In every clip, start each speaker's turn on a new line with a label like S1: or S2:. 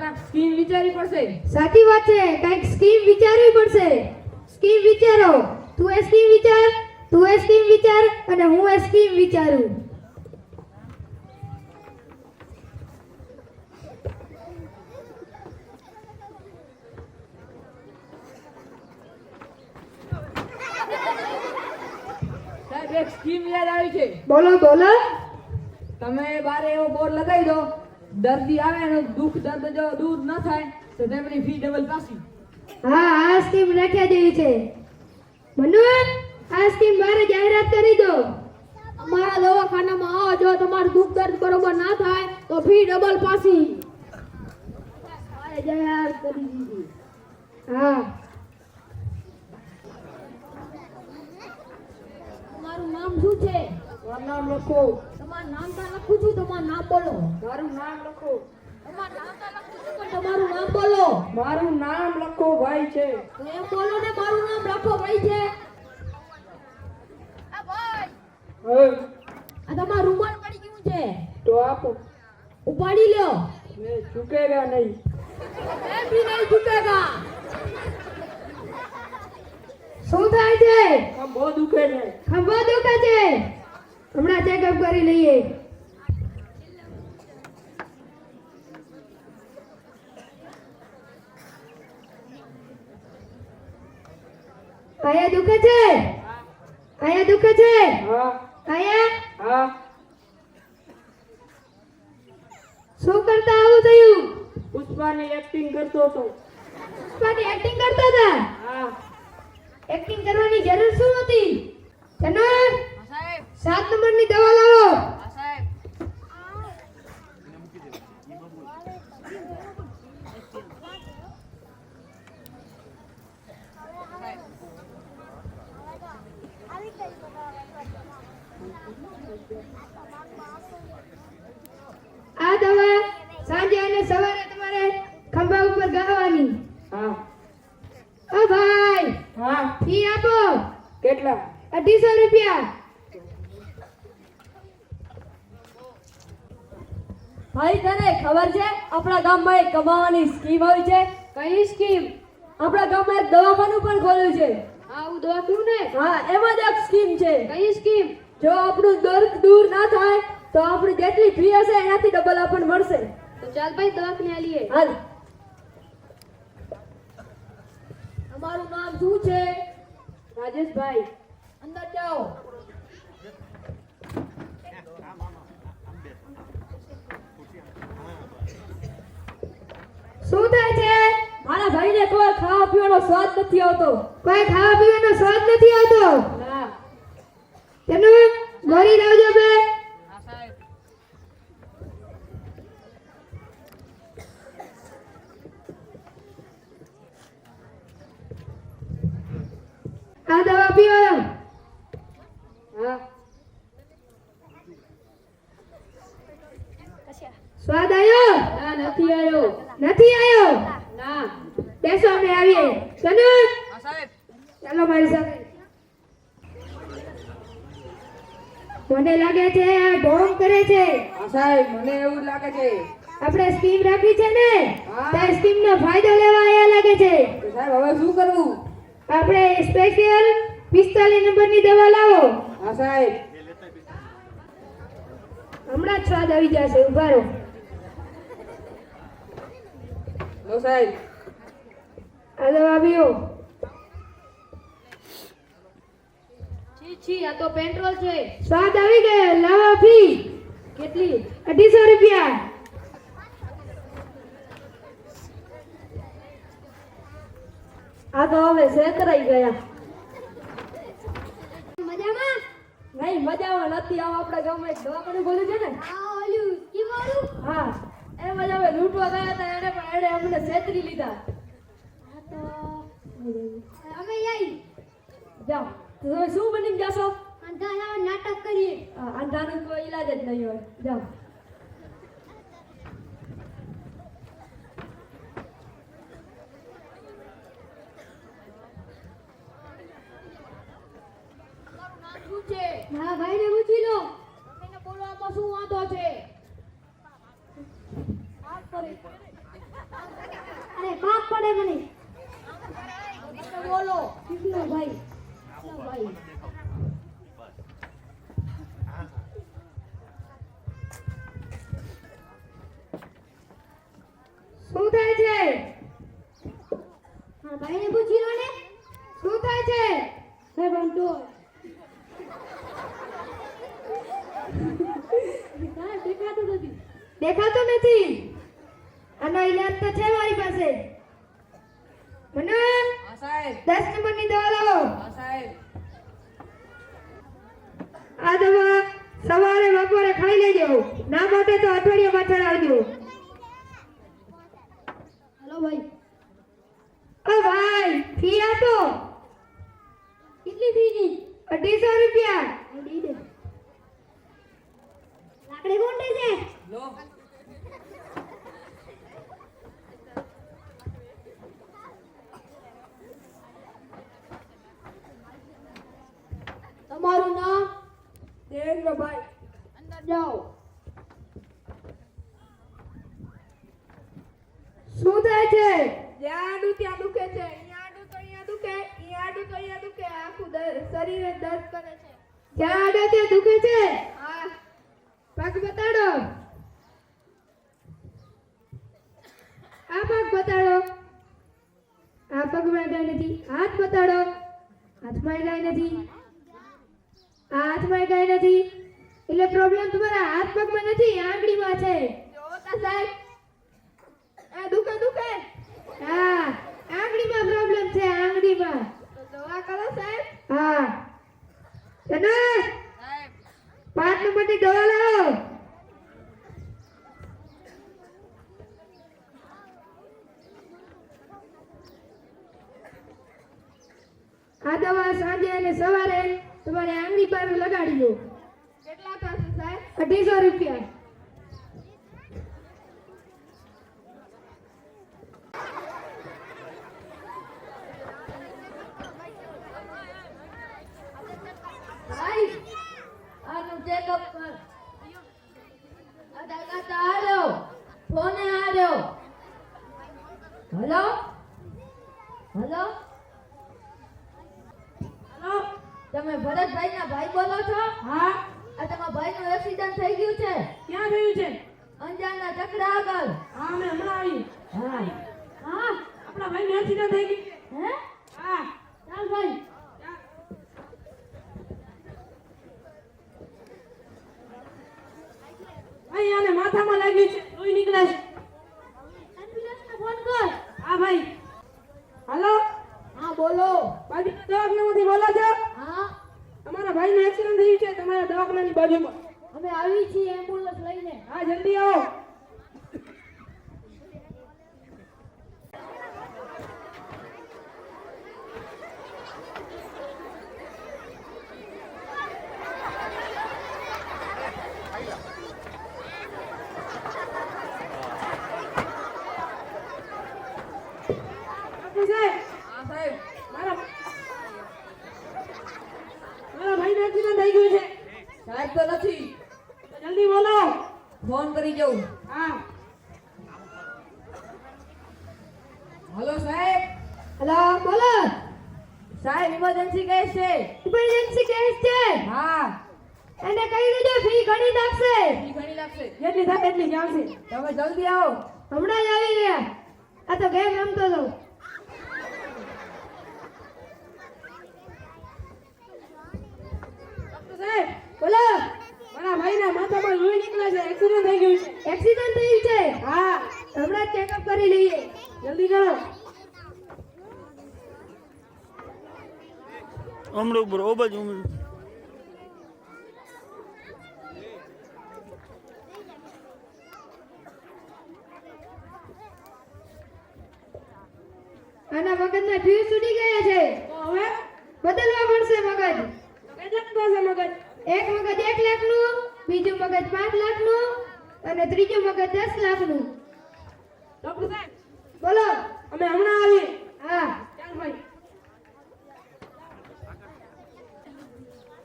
S1: કાંઈક સ્કીમ વિચારવી પડશે.
S2: સાચી વાત છે, કાંઈક સ્કીમ વિચારવી પડશે. સ્કીમ વિચારો. તું એ સ્કીમ વિચાર, તું એ સ્કીમ વિચાર અને હું એ સ્કીમ વિચારું.
S1: સાહેબ એક સ્કીમ યાદ આવી છે.
S2: બોલો બોલો.
S1: તમે બારે એવો બોર્ડ લગાવી દો, દર્દી આવે એનું દુઃખ દર્દ જો દૂર ન થાય તો તેમની ફી ડબલ પાછી.
S2: હા, આ સ્કીમ રાખ્યા જેવી છે. મનોજ, આ સ્કીમ બારે જાહેરાત કરી દો.
S3: અમારા દવાખાનામાં આવો, જો તમારું દુઃખ દર્દ બરોબર ના થાય તો ફી ડબલ પાછી. જાહેરાત કરી દીધી.
S2: હા,
S3: તમારું નામ શું છે?
S1: મારું નામ લખો.
S3: તમારું નામ તો લખું છું, તમારું નામ બોલો.
S1: મારું નામ લખો.
S3: તમારું નામ તો લખું છું, પણ તમારું નામ બોલો.
S1: મારું નામ લખો ભાઈ છે.
S3: તો એમ બોલો ને, મારું નામ લખો ભાઈ છે.
S1: હવે
S3: આ તમારું રૂમાલ પડી ગયું છે,
S1: તો આપો.
S3: ઉપાડી લ્યો.
S1: મેં ઝુકેગા નહીં.
S3: એમ ભી નહીં ઝુકેગા.
S2: શું થાય છે?
S1: આ બહુ દુખે છે.
S2: ખંભો દુખે છે. હમણાં ચેકઅપ કરી લઈએ. આયા દુખે છે? આયા દુખે છે?
S1: હા
S2: આયા?
S1: હા.
S2: શું કરતા આવું થયું?
S1: પુષ્પાની એક્ટિંગ કરતો હતો.
S2: પુષ્પાની એક્ટિંગ કરતા હતા?
S1: હા.
S2: એક્ટિંગ કરવાની જરૂર શું હતી? ચનો,
S1: સાહેબ.
S2: 7 નંબરની દવા લાવો.
S1: સાહેબ.
S2: આ દવા સાંજે અને સવારે તમારે ખંભા ઉપર ગાવાની.
S1: હા.
S2: ઓ ભાઈ,
S1: હા.
S2: ફી આપો.
S1: કેટલા?
S2: 250 રૂપિયા.
S3: ભાઈ, તને ખબર છે આપણા ગામમાં એક કમાવાની સ્કીમ આવી છે?
S2: કઈ સ્કીમ?
S3: આપણા ગામમાં એક દવાખાનું પણ ખોલ્યું છે.
S2: આવું દવાખાનું ને?
S3: હા, એમાં જ એક સ્કીમ છે.
S2: કઈ સ્કીમ?
S3: જો આપણું દર્દ દૂર ના થાય તો આપણી જેટલી ફી હશે એનાથી ડબલ આપણને મળશે.
S2: તો ચાલ ભાઈ દવાખાને આલીએ.
S3: હાલ. તમારું નામ શું છે?
S1: રાજેશભાઈ.
S3: અંદર જાઓ.
S2: શું થાય છે?
S3: મારા ભાઈને કોઈ ખાવા પીવાનો સ્વાદ નથી આવતો.
S2: કોઈ ખાવા પીવાનો સ્વાદ નથી આવતો?
S3: ના.
S2: ચનો, ગોળી લાવજો બે.
S1: હા સાહેબ.
S2: આ દવા પીવો.
S1: હા.
S2: સ્વાદ આવ્યો?
S3: ના, નથી આવ્યો.
S2: નથી આવ્યો?
S3: ના.
S2: બેસો, અમે આવીએ. ચનો,
S1: હા સાહેબ.
S2: ચાલો મારી સાથે. મને લાગે છે આ ઢોંગ કરે છે.
S1: હા સાહેબ, મને એવું જ લાગે છે.
S2: આપણે સ્કીમ રાખી છે ને,
S1: હા.
S2: તો સ્કીમનો ફાયદો લેવા આયા લાગે છે.
S1: તો સાહેબ હવે શું કરવું?
S2: આપણે સ્પેશિયલ 45 નંબરની દવા લાવો.
S1: હા સાહેબ.
S2: હમણાં જ સ્વાદ આવી જશે. ઉભા રહો.
S1: લો સાહેબ.
S2: આ દવા પીવો.
S3: છી, આ તો પેટ્રોલ છે.
S2: સ્વાદ આવી ગયો. લાવો ફી.
S3: કેટલી?
S2: 250 રૂપિયા.
S3: આ તો હવે છેતરાઈ ગયા.
S2: મજામાં?
S3: નહીં, મજામાં નથી. આવો આપણા ગામમાં એક દવાખાનું ખોલ્યું છે ને.
S2: આ ઓલું સ્કીમ વાળું?
S3: હા, એમ જ હવે લૂંટવા ગયા હતા એને, પણ એણે અમને છેતરી લીધા.
S2: અમે આઈ
S3: જાઓ. તો તમે શું બની જશો?
S2: અંધારા નાટક કરીએ.
S3: અંધારું કોઈ ઈલાજ જ નહીં હોય. જાઓ.
S2: મારા ભાઈને પૂછી લો.
S3: એને બોલવામાં શું વાંધો છે?
S2: આવડે મને.
S3: બોલો કેટલો ભાઈ
S2: શું થાય છે?
S3: હા ભાઈને પૂછી લો ને.
S2: શું થાય છે?
S3: સાહેબ આમ તો દેખાતું નથી.
S2: દેખાતું નથી. આનો ઈલાજ તો છે મારી પાસે. મને
S1: હા સાહેબ
S2: 10 નંબરની દવા લાવો.
S1: હા સાહેબ
S2: આ દવા સવારે બપોરે ખાઈ લેજો. ના માટે તો અઠવાડિયા પાછળ આવજો.
S3: હેલો ભાઈ
S2: ઓ ભાઈ, ફી આપો.
S3: કેટલી ફી ની?
S2: 250 રૂપિયા.
S3: દી દે. લાકડી કોણ દે છે?
S1: લો
S3: તમારું નામ?
S1: દેવેન્દ્રભાઈ
S3: અંદર જાઓ.
S2: શું થાય છે?
S1: જ્યાં આડું ત્યાં દુખે છે, અહીંયા આડું તો અહીંયા દુખે, અહીંયા આડું તો અહીંયા દુખે, આખું શરીરે દર્દ કરે છે.
S2: જ્યાં આડે ત્યાં દુખે છે.
S1: હા
S2: પગ બતાડો. આ પગ બતાડો. આ પગમાં કાંઈ નથી. હાથ બતાડો. હાથમાં કાંઈ નથી. આ હાથમાં કાંઈ નથી. એટલે પ્રોબ્લેમ તમારા હાથ પગમાં નથી, આંગળીમાં છે.
S1: જો તા સાહેબ આ દુખે દુખે
S2: હા, આંગળીમાં પ્રોબ્લેમ છે, આંગળીમાં.
S1: તો દવા કરો સાહેબ.
S2: હા. ચલો,
S1: સાહેબ
S2: 5 નંબરની દવા લાવો. આ દવા સાંજે અને સવારે તમારે આંગળી પર લગાડી દો.
S1: કેટલા થશે સાહેબ?
S2: 250 રૂપિયા.
S1: ભાઈ આનું ચેકઅપ કર. આધાર કાર્ડ તો હાલ્યો, ફોન એ હાલ્યો. હેલો હેલો હેલો, તમે ભરતભાઈના ભાઈ બોલો છો?
S2: હા.
S1: આ તમારા ભાઈનું એક્સિડન્ટ થઈ ગયું છે.
S2: ક્યાં થયું છે?
S1: અંજારના ચકડા આગળ.
S2: હા, મેં હમણાં આવી.
S1: હા
S2: હા, આપણા ભાઈને એક્સિડન્ટ થઈ ગયું.
S1: હે
S2: હા.
S1: ચાલ ભાઈ.
S2: ભાઈ, આને માથામાં લાગ્યું છે, લોહી નીકળે છે.
S1: એમ્બ્યુલન્સને ફોન કર.
S2: હા ભાઈ. હાલો,
S1: હા બોલો.
S2: બાજુના દવાખાનામાંથી બોલો છો?
S1: હા
S2: અમારા ભાઈનું એક્સિડન્ટ થયું છે તમારા દવાખાનાની બાજુમાં.
S1: અમે આવી છીએ એમ્બ્યુલન્સ લઈને.
S2: હા, જલ્દી આવો. ડૉક્ટર સાહેબ,
S1: હા સાહેબ
S2: મારા ભાઈનું એક્સિડન્ટ થઈ ગયું છે.
S1: સાહેબ તો નથી.
S2: તો જલ્દી બોલો.
S1: ફોન કરી જવું.
S2: હા.
S1: હલો સાહેબ.
S2: હેલો, બોલો.
S1: સાહેબ ઇમરજન્સી કેસ છે.
S2: ઇમરજન્સી કેસ છે.
S1: હા
S2: એને કહી દેજો ફી ઘણી લાગશે.
S1: ફી ઘણી લાગશે.
S2: જેટલી થાય એટલી જ આવશે.
S1: તમે જલ્દી આવો.
S2: હમણાં જ આવી રહ્યા. આ તો ગેમ રમતો હતો. ડૉક્ટર સાહેબ, બોલો. મારા ભાઈના માથામાં લોહી નીકળે છે, એક્સિડન્ટ થઈ ગયું છે. એક્સિડન્ટ થયું છે? હા. હમણાં જ ચેકઅપ કરી લઈએ. જલ્દી કરો.
S4: હમણાં ઉપર ઓ બાજુ
S2: આના મગજના ફ્યુઝ ઉડી ગયા છે. તો હવે બદલવા પડશે મગજ. કેટલાનું થશે મગજ? એક મગજ 1 લાખનું, બીજું મગજ 5 લાખનું અને ત્રીજું મગજ 10 લાખનું. ડૉક્ટર સાહેબ, બોલો. અમે હમણાં આવીએ. હા. ચાલ ભાઈ.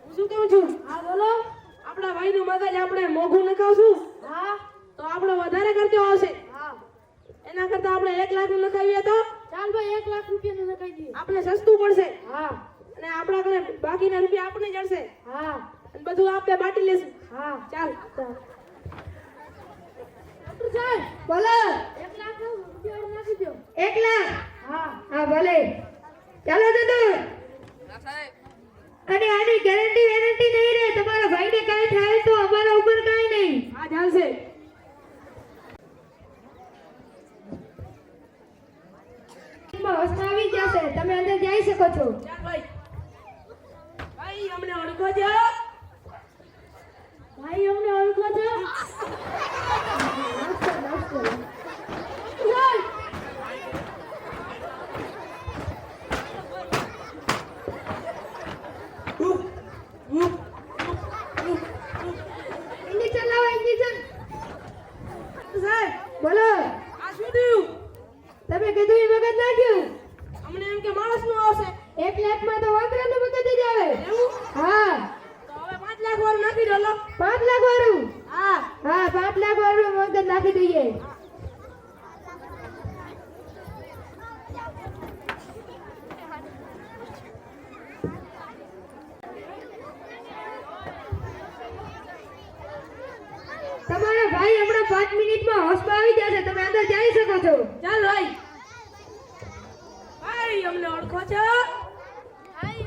S2: હું શું કહું છું? હા, બોલો. આપણા ભાઈનું મગજ આપણે મોઘું નખાવશું. હા. તો આપણો વધારે ખર્ચો આવશે. હા.
S4: એના કરતા આપણે 1 લાખ નું લખાવીએ તો
S3: ચાલ ભાઈ 1 લાખ રૂપિયાનું લખાઈ દઈએ.
S4: આપણે સસ્તું પડશે
S3: હા
S4: અને આપણા કને બાકીના રૂપિયા આપણે જડશે
S3: હા
S4: અને બધું આપણે બાટી લેશું.
S3: હા
S4: ચાલ
S3: ડોક્ટર સાહેબ
S2: બોલો
S3: 1 લાખ રૂપિયા નાખી દો.
S2: 1 લાખ
S3: હા
S2: હા ભલે ચાલો દાદુ અને આની ગેરંટી વેરંટી નહીં રહે તમારા ભાઈને કાંઈ થાય તો અમારા ઉપર કાંઈ નહીં
S4: આ ચાલશે.
S2: હોશમાં આવી જશે તમે અંદર જઈ શકો છો
S4: ચાલ ભાઈ ભાઈ અમને ઓળખો છો
S3: ભાઈ અમને ઓળખો છો?
S2: ઇન્જેક્શન લાવો ઇન્જેક્શન
S4: સાહેબ
S2: બોલો
S4: આ શું થયું?
S2: તમે કીધું એ મગજ નાખ્યું
S4: અમને એમ કે માણસ નું આવશે
S2: 1 લાખમાં તો વાંદરાનું મગજ જ આવે
S4: એવું
S2: હા
S4: તો હવે 5 લાખ વાળું નાખી દો લો.
S2: 5 લાખ વાળું
S4: હા
S2: હા 5 લાખ વાળું મગજ નાખી દઈએ તમારા ભાઈ હમણાં 5 મિનિટમાં હોશમાં આવી જશે તમે અંદર જઈ શકો છો
S4: ચાલ ભાઈ ભાઈ અમને ઓળખો છો ભાઈ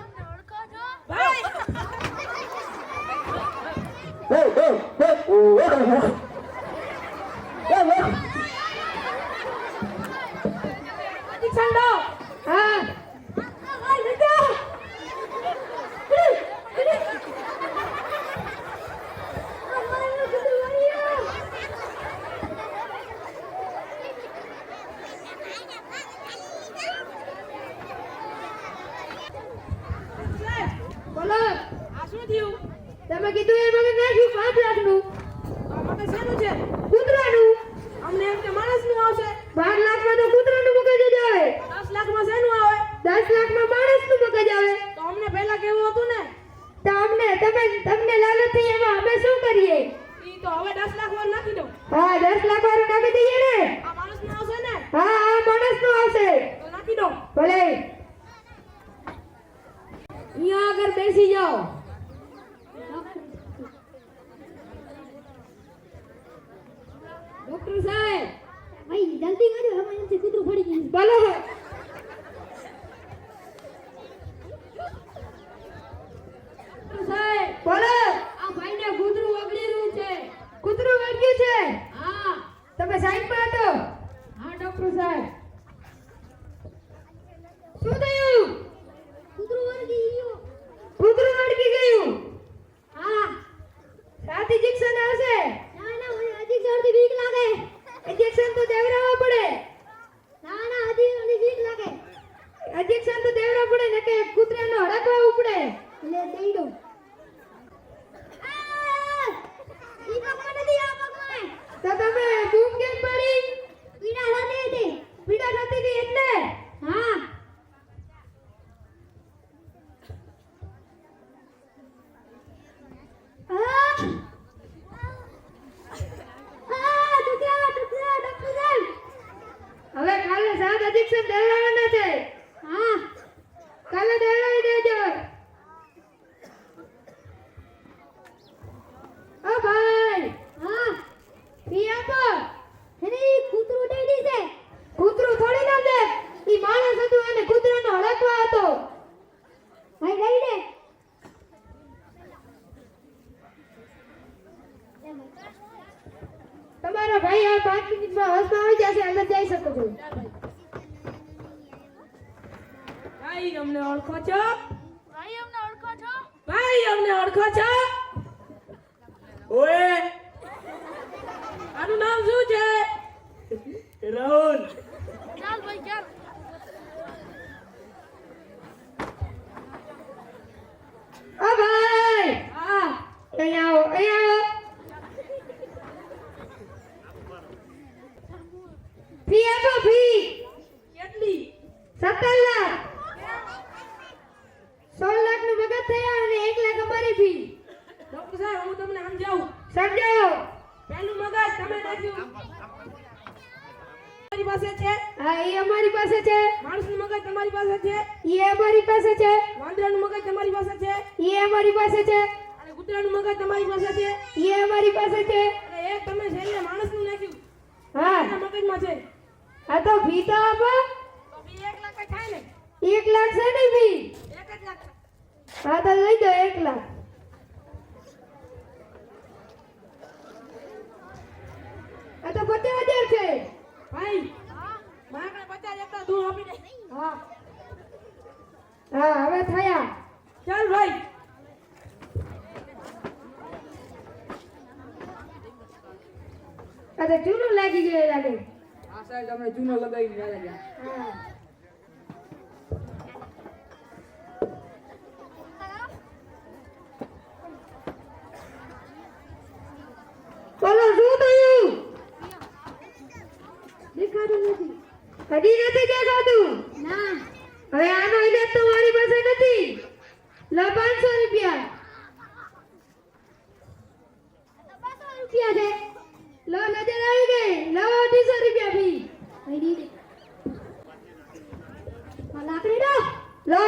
S4: ઇન્જેક્શન દો.
S2: હા બોલો
S4: આ શું થયું?
S2: તમે કીધું એ મગજ નાખ્યું 5 લાખનું
S4: તો આમાં કઈ શેનું છે?
S2: કૂતરાનું
S4: અમને એમ કે માણસ નું આવશે.
S2: 12 લાખમાં તો કૂતરાનું મગજ જ આવે
S4: 10 લાખમાં શેનું આવે?
S2: 10 લાખમાં માણસનું મગજ આવે
S4: તો અમને પહેલા કેવું હતું ને
S2: તો તમને લાલચ થઈ એમાં અમે શું કરીએ
S4: ઈ તો હવે 10 લાખ વાળું નાખી દો.
S2: હા 10 લાખ વાળું નાખી દઈએ ને
S4: આ માણસ નું આવશે ને
S2: હા આ માણસનું આવશે
S4: તો નાખી દો.
S2: ભલે
S1: અહીંયા આગળ બેસી જાઓ. ડોક્ટર સાહેબ
S3: ભાઈ જલ્દી કરો હવે એમથી કૂતરું ફરી ગયું.
S2: બોલો
S1: ડોક્ટર સાહેબ
S2: બોલો
S1: આ ભાઈને કૂતરું ઓગળી રહ્યું છે.
S2: કૂતરું વળગ્યું છે
S1: હા
S2: તમે સાઈડમાં હતો
S1: હા ડોક્ટર સાહેબ
S2: શું થયું
S3: કૂતરું વળગી ગયું.
S2: કૂતરું વળગી ગયું
S3: હા
S2: 7 ઇન્જેક્શન આવશે
S3: ના ના મને હજી જોરથી બીક લાગે.
S2: ઇન્જેક્શન તો દેવરાવવા પડે
S3: ના ના હજી બીક લાગે.
S2: ઇન્જેક્શન તો દેવરાવવા પડે ને કે કૂતરાનો હડકવા ઉપડે
S3: લે દઈ દો. ઈ પગમાં નથી આ પગમાં.
S2: તો તમે બૂમ કેમ પડી
S3: પીડા થતી હતી.
S2: પીડા થતી હતી એટલે
S3: હા
S2: હવે કાલે 7 ઇન્જેક્શન દેવરાવવાના છે
S3: હા
S2: કાલે દેવરાવી દેજો ઓ ભાઈ
S3: હા
S2: પી આપો
S3: એને કૂતરું દઈ દીધે.
S2: કૂતરું થોડી ના દે ઈ માણસ હતું અને કૂતરાનો હડકવા હતો
S3: ભાઈ દઈ દે.
S2: તમારો ભાઈ આ 5 મિનિટમાં હોશમાં આવી જશે અંદર જઈ શકો છો
S4: ભાઈ અમને ઓળખો છો
S3: ભાઈ અમને ઓળખો છો?
S4: ભાઈ અમને ઓળખો છો ઓએ આનું નામ શું છે? રાહુલ.
S3: ચાલ ભાઈ ચાલ.
S2: ઓ ભાઈ
S4: હા
S2: અહીંયા આવો અહીંયા આવો ફી આપો ફી
S4: કેટલી?
S2: 17 લાખ 16 લાખ નું મગજ થયા અને 1 લાખ અમારી ફી
S4: ડોક્ટર સાહેબ હું તમને સમજાવું.
S2: સમજાવો
S4: પહેલું મગજ તમે નાખ્યું મારી પાસે
S2: હા એ અમારી પાસે છે.
S4: માણસનું મગજ તમારી પાસે છે,
S2: એ અમારી પાસે છે.
S4: વાંદરાનું મગજ તમારી પાસે છે,
S2: એ અમારી પાસે છે.
S4: અને કૂતરાનું મગજ તમારી પાસે છે,
S2: એ અમારી પાસે છે.
S4: અને એક તમે શરીરે માણસનું નાખ્યું
S2: હા
S4: એના મગજમાં છે.
S2: આ તો ફી તો આપો.
S4: તો બી 1 લાખ થાય ને?
S2: 1 લાખ છે ને ફી?
S4: 1 જ લાખ.
S2: હા તો લઈ દો 1 લાખ. આ તો 50,000 છે.
S4: ભાઈ મારા 50 એકલા દૂર આપી દે.
S2: હા હા હવે થયા.
S4: ચાલ ભાઈ.
S2: આ તો ચૂનું લાગી ગયું લાગે.
S1: આ સાહેબ તમે ચૂનો લગાવીને ગયા ગયા.
S2: હા બોલો શું થયું?
S3: દેખાતું નથી.
S2: હજી નથી દેખાતું?
S3: ના.
S2: હવે આનો ઈલાજ તો મારી પાસે નથી. લો 500 રૂપિયા.
S3: રૂપિયા છે.
S2: લો નજર આવી ગઈ. લો 250 રૂપિયા ફી.
S3: કઈ દીધી. આ લાકડી દો.
S2: લો